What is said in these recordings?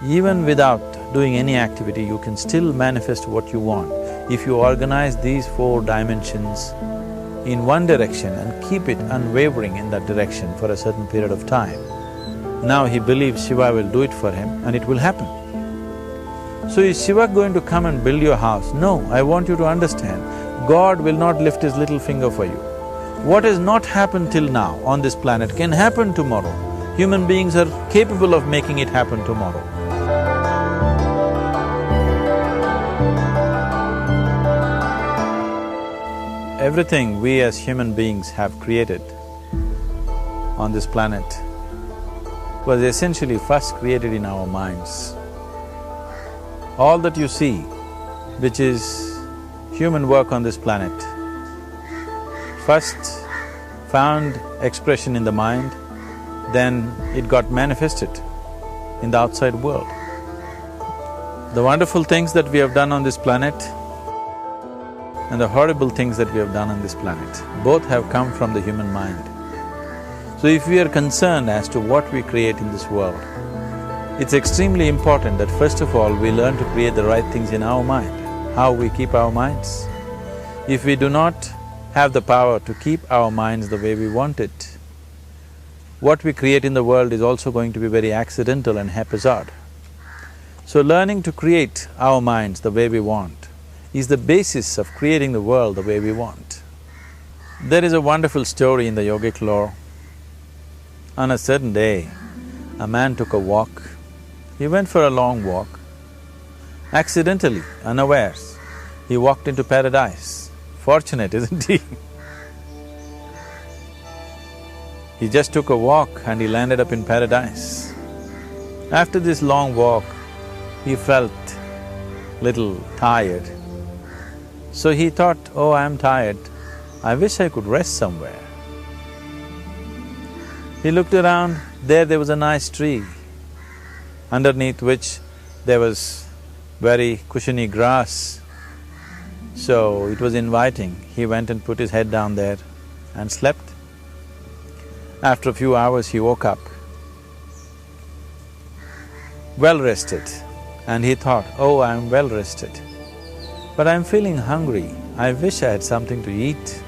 Even without doing any activity, you can still manifest what you want if you organize these 4 dimensions in one direction and keep it unwavering in that direction for a certain period of time. Now he believes Shiva will do it for him and it will happen. So is Shiva going to come and build your house? No, I want you to understand, God will not lift his little finger for you. What has not happened till now on this planet can happen tomorrow. Human beings are capable of making it happen tomorrow. Everything we as human beings have created on this planet was essentially first created in our minds. All that you see, which is human work on this planet, first found expression in the mind, then it got manifested in the outside world. The wonderful things that we have done on this planet and the horrible things that we have done on this planet, both have come from the human mind. So if we are concerned as to what we create in this world, it's extremely important that first of all we learn to create the right things in our mind, how we keep our minds. If we do not have the power to keep our minds the way we want it, what we create in the world is also going to be very accidental and haphazard. So learning to create our minds the way we want is the basis of creating the world the way we want. There is a wonderful story in the yogic lore. On a certain day, a man took a walk. He went for a long walk. Accidentally, unawares, he walked into paradise. Fortunate, isn't he? He just took a walk and he landed up in paradise. After this long walk, he felt little tired. So he thought, oh, I'm tired, I wish I could rest somewhere. He looked around, there was a nice tree, underneath which there was very cushiony grass. So it was inviting. He went and put his head down there and slept. After a few hours, he woke up, well rested, and he thought, oh, I'm well rested, but I'm feeling hungry, I wish I had something to eat.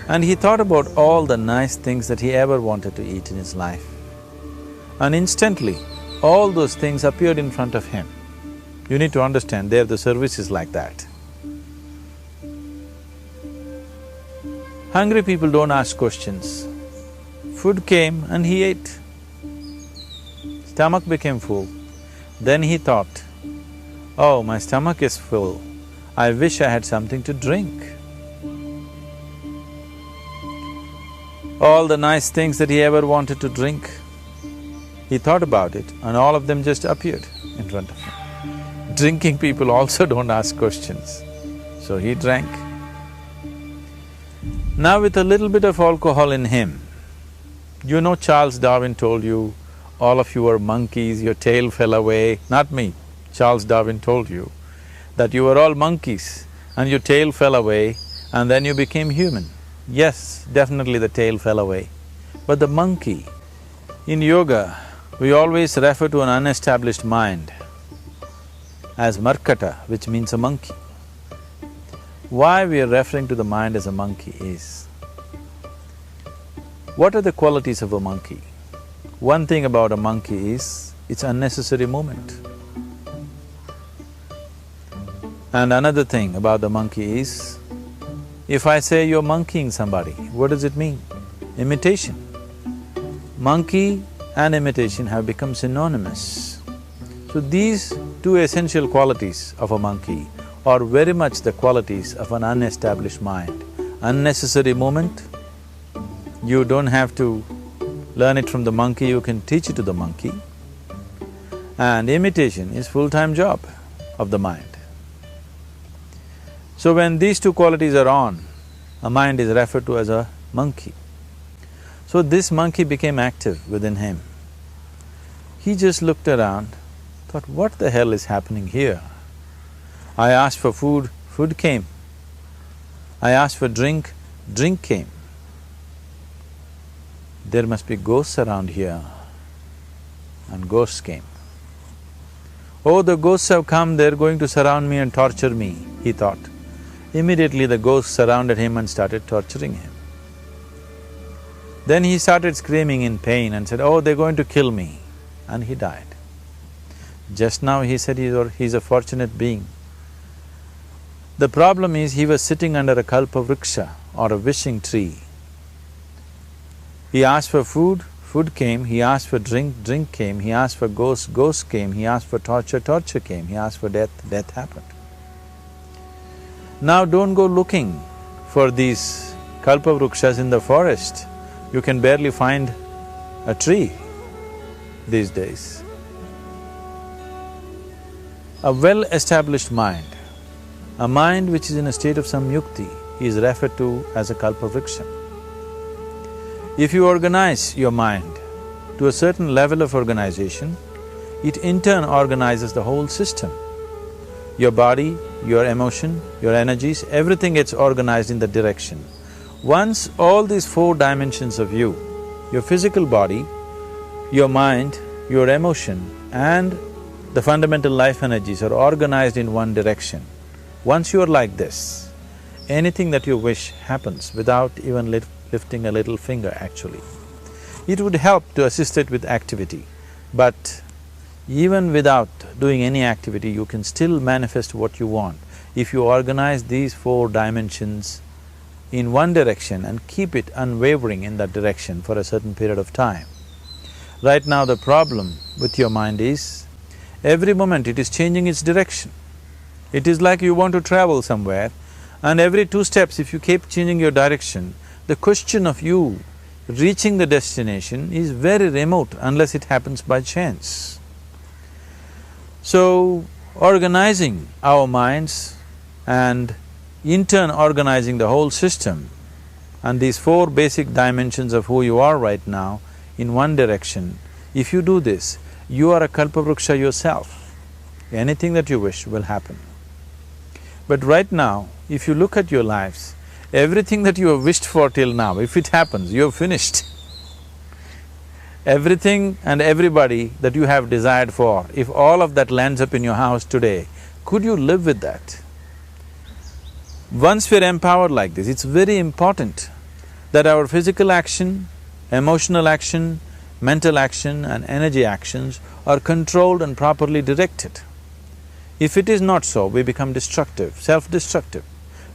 And he thought about all the nice things that he ever wanted to eat in his life. And instantly, all those things appeared in front of him. You need to understand, there the service is like that. Hungry people don't ask questions. Food came and he ate. Stomach became full. Then he thought, oh, my stomach is full, I wish I had something to drink. All the nice things that he ever wanted to drink, he thought about it and all of them just appeared in front of him. Drinking people also don't ask questions, so he drank. Now with a little bit of alcohol in him, you know Charles Darwin told you, all of you are monkeys, your tail fell away. Not me, Charles Darwin told you that you were all monkeys and your tail fell away and then you became human. Yes, definitely the tail fell away. But the monkey, in yoga, we always refer to an unestablished mind as markata, which means a monkey. Why we are referring to the mind as a monkey is, what are the qualities of a monkey? One thing about a monkey is, it's unnecessary movement. And another thing about the monkey is, if I say you're monkeying somebody, what does it mean? Imitation. Monkey and imitation have become synonymous. So these two essential qualities of a monkey are very much the qualities of an unestablished mind. Unnecessary movement, you don't have to learn it from the monkey, you can teach it to the monkey. And imitation is full-time job of the mind. So when these two qualities are on, a mind is referred to as a monkey. So this monkey became active within him. He just looked around, thought, what the hell is happening here? I asked for food, food came. I asked for drink, drink came. There must be ghosts around here. and ghosts came. Oh, the ghosts have come, they're going to surround me and torture me, he thought. Immediately the ghosts surrounded him and started torturing him. Then he started screaming in pain and said, oh, they're going to kill me, and he died. Just now he said he's a fortunate being. The problem is he was sitting under a kalpavriksha or a wishing tree. He asked for food, food came, he asked for drink, drink came, he asked for ghost, ghost came, he asked for torture, torture came, he asked for death, death happened. Now don't go looking for these kalpavrukshas in the forest. You can barely find a tree these days. A well-established mind, a mind which is in a state of samyukti, is referred to as a kalpavriksha. If you organize your mind to a certain level of organization, it in turn organizes the whole system. Your body, your emotion, your energies, everything gets organized in that direction. Once all these four dimensions of you, your physical body, your mind, your emotion and the fundamental life energies are organized in one direction, once you are like this, anything that you wish happens without even lifting a little finger actually. It would help to assist it with activity, but even without doing any activity, you can still manifest what you want if you organize these four dimensions in one direction and keep it unwavering in that direction for a certain period of time. Right now the problem with your mind is, every moment it is changing its direction. It is like you want to travel somewhere and every 2 steps if you keep changing your direction, the question of you reaching the destination is very remote unless it happens by chance. So, organizing our minds and in turn organizing the whole system and these 4 basic dimensions of who you are right now in one direction, if you do this, you are a kalpavruksha yourself. Anything that you wish will happen. But right now, if you look at your lives, everything that you have wished for till now, if it happens, you have finished. Everything and everybody that you have desired for, if all of that lands up in your house today, could you live with that? Once we're empowered like this, it's very important that our physical action, emotional action, mental action and energy actions are controlled and properly directed. If it is not so, we become destructive, self-destructive.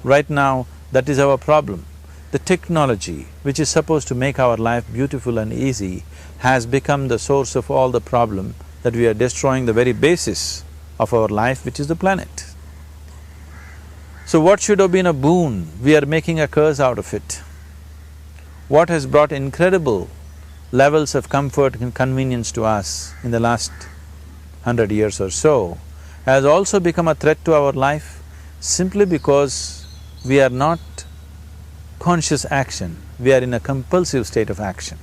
Right now, that is our problem. The technology, which is supposed to make our life beautiful and easy, has become the source of all the problem that we are destroying the very basis of our life, which is the planet. So what should have been a boon, we are making a curse out of it. What has brought incredible levels of comfort and convenience to us in the last 100 years or so has also become a threat to our life simply because we are not conscious action, we are in a compulsive state of action.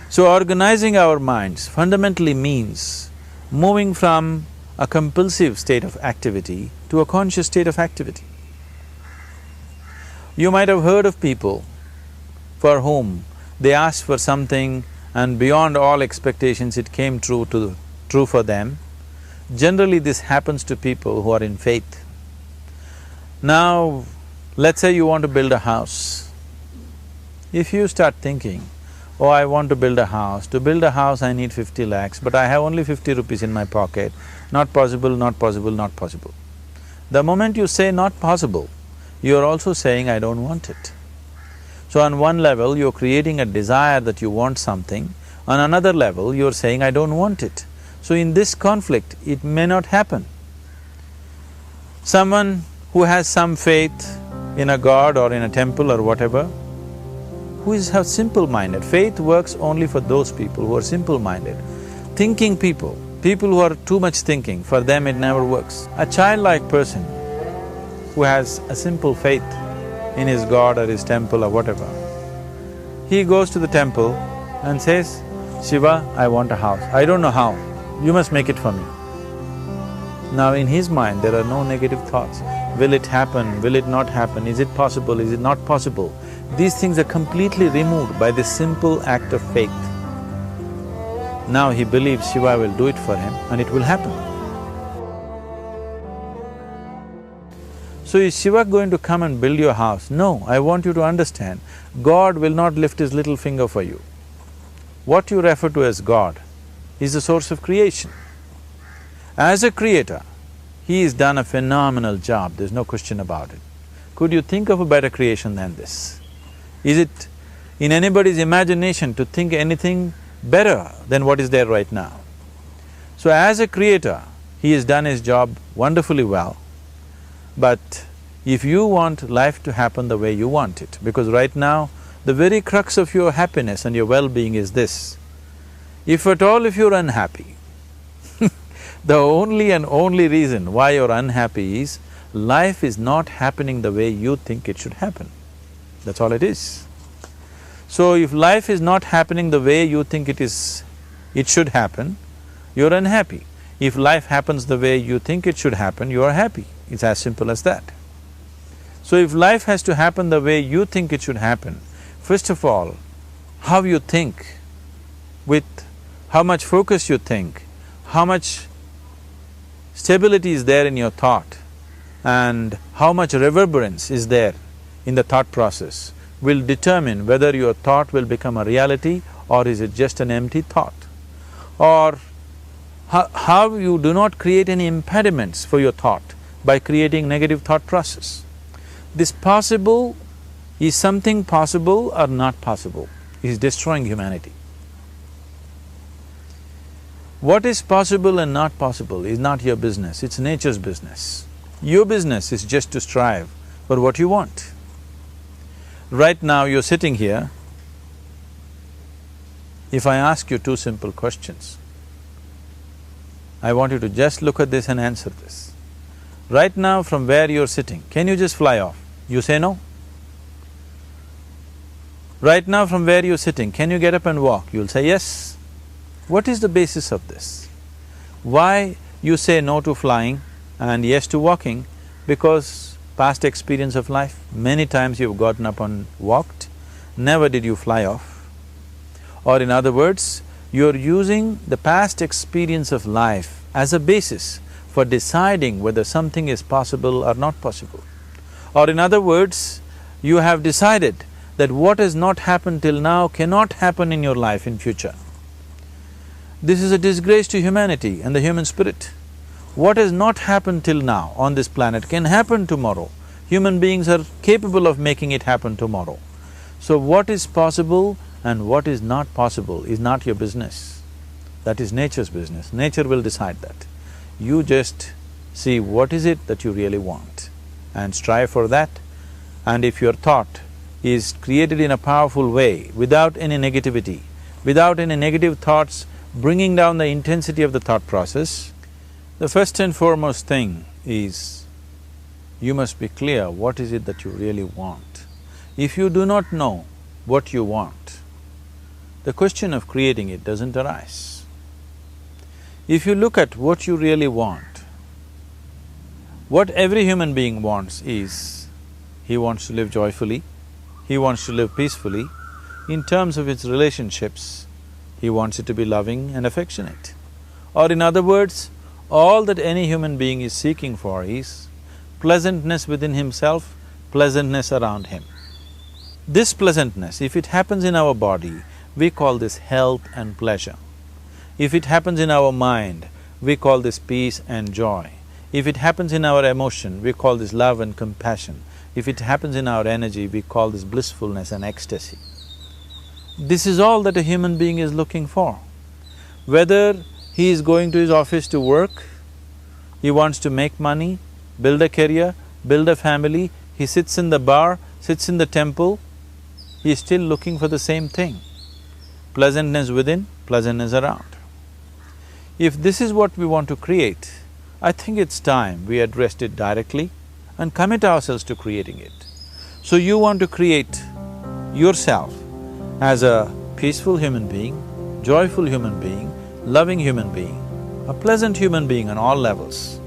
So organizing our minds fundamentally means moving from a compulsive state of activity to a conscious state of activity. You might have heard of people for whom they asked for something and beyond all expectations it came true for them. Generally this happens to people who are in faith. Now, let's say you want to build a house. If you start thinking, oh, I want to build a house. To build a house I need 50 lakhs, but I have only 50 rupees in my pocket. Not possible, not possible, not possible. The moment you say not possible, you are also saying I don't want it. So on one level, you're creating a desire that you want something, on another level, you're saying I don't want it. So in this conflict, it may not happen. Someone who has some faith in a god or in a temple or whatever, who is simple-minded. Faith works only for those people who are simple-minded. Thinking people, people who are too much thinking, for them it never works. A childlike person who has a simple faith in his god or his temple or whatever, he goes to the temple and says, Shiva, I want a house. I don't know how, you must make it for me. Now in his mind there are no negative thoughts. Will it happen? Will it not happen? Is it possible? Is it not possible? These things are completely removed by this simple act of faith. Now he believes Shiva will do it for him and it will happen. So is Shiva going to come and build your house? No, I want you to understand, God will not lift his little finger for you. What you refer to as God is the source of creation. As a creator, he has done a phenomenal job, there's no question about it. Could you think of a better creation than this? Is it in anybody's imagination to think anything better than what is there right now? So as a creator, he has done his job wonderfully well. But if you want life to happen the way you want it, because right now, the very crux of your happiness and your well-being is this. If at all if you're unhappy, the only and only reason why you're unhappy is life is not happening the way you think it should happen. That's all it is. So if life is not happening the way you think it should happen, you're unhappy. If life happens the way you think it should happen, you are happy. It's as simple as that. So if life has to happen the way you think it should happen, first of all, how you think, with how much focus you think, how much stability is there in your thought, and how much reverberance is there in the thought process will determine whether your thought will become a reality or is it just an empty thought. Or how you do not create any impediments for your thought by creating negative thought process. This possible is something possible or not possible, is destroying humanity. What is possible and not possible is not your business, it's nature's business. Your business is just to strive for what you want. Right now you're sitting here, if I ask you two simple questions, I want you to just look at this and answer this. Right now from where you're sitting, can you just fly off? You say no. Right now from where you're sitting, can you get up and walk? You'll say yes. What is the basis of this? Why you say no to flying and yes to walking? Because past experience of life, many times you've gotten up and walked, never did you fly off. Or in other words, you're using the past experience of life as a basis for deciding whether something is possible or not possible. Or in other words, you have decided that what has not happened till now cannot happen in your life in future. This is a disgrace to humanity and the human spirit. What has not happened till now on this planet can happen tomorrow. Human beings are capable of making it happen tomorrow. So what is possible and what is not possible is not your business. That is nature's business. Nature will decide that. You just see what is it that you really want and strive for that. And if your thought is created in a powerful way, without any negativity, without any negative thoughts bringing down the intensity of the thought process, the first and foremost thing is you must be clear what is it that you really want. If you do not know what you want, the question of creating it doesn't arise. If you look at what you really want, what every human being wants is, he wants to live joyfully, he wants to live peacefully. In terms of its relationships, he wants it to be loving and affectionate. Or in other words, all that any human being is seeking for is pleasantness within himself, pleasantness around him. This pleasantness, if it happens in our body, we call this health and pleasure. If it happens in our mind, we call this peace and joy. If it happens in our emotion, we call this love and compassion. If it happens in our energy, we call this blissfulness and ecstasy. This is all that a human being is looking for. Whether he is going to his office to work, he wants to make money, build a career, build a family, he sits in the bar, sits in the temple, he is still looking for the same thing. Pleasantness within, pleasantness around. If this is what we want to create, I think it's time we addressed it directly and commit ourselves to creating it. So you want to create yourself as a peaceful human being, joyful human being, loving human being, a pleasant human being on all levels.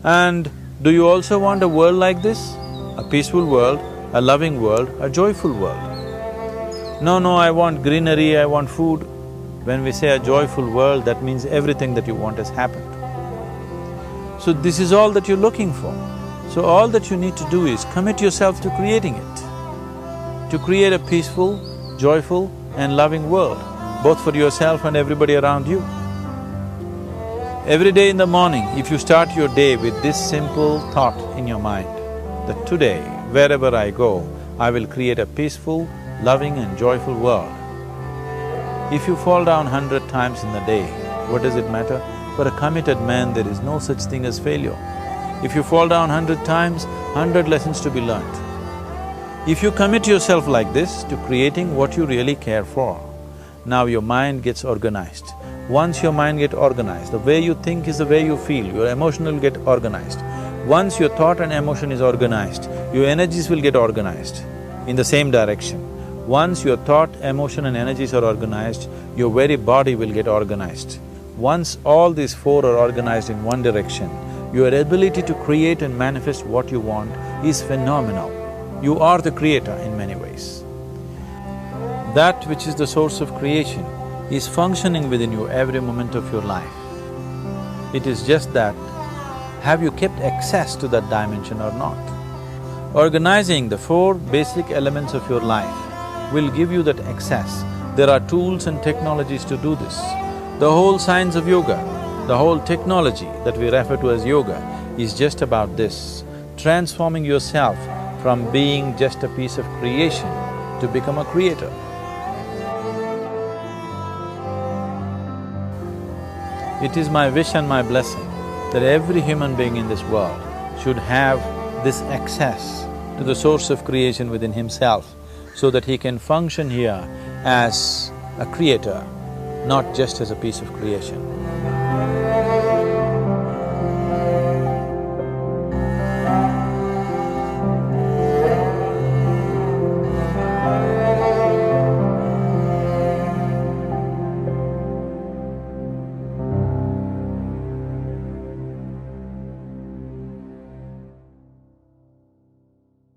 And do you also want a world like this? A peaceful world, a loving world, a joyful world? No, I want greenery, I want food. When we say a joyful world, that means everything that you want has happened. So this is all that you're looking for. So all that you need to do is commit yourself to creating it, to create a peaceful, joyful and loving world, both for yourself and everybody around you. Every day in the morning, if you start your day with this simple thought in your mind, that today, wherever I go, I will create a peaceful, loving and joyful world. If you fall down 100 times in the day, what does it matter? For a committed man, there is no such thing as failure. If you fall down 100 times, 100 lessons to be learnt. If you commit yourself like this to creating what you really care for, now your mind gets organized. Once your mind gets organized, the way you think is the way you feel, your emotion will get organized. Once your thought and emotion is organized, your energies will get organized in the same direction. Once your thought, emotion and energies are organized, your very body will get organized. Once all these four are organized in one direction, your ability to create and manifest what you want is phenomenal. You are the creator in many ways. That which is the source of creation is functioning within you every moment of your life. It is just that, have you kept access to that dimension or not? Organizing the four basic elements of your life will give you that access. There are tools and technologies to do this. The whole science of yoga, the whole technology that we refer to as yoga is just about this, transforming yourself from being just a piece of creation to become a creator. It is my wish and my blessing that every human being in this world should have this access to the source of creation within himself so that he can function here as a creator, not just as a piece of creation.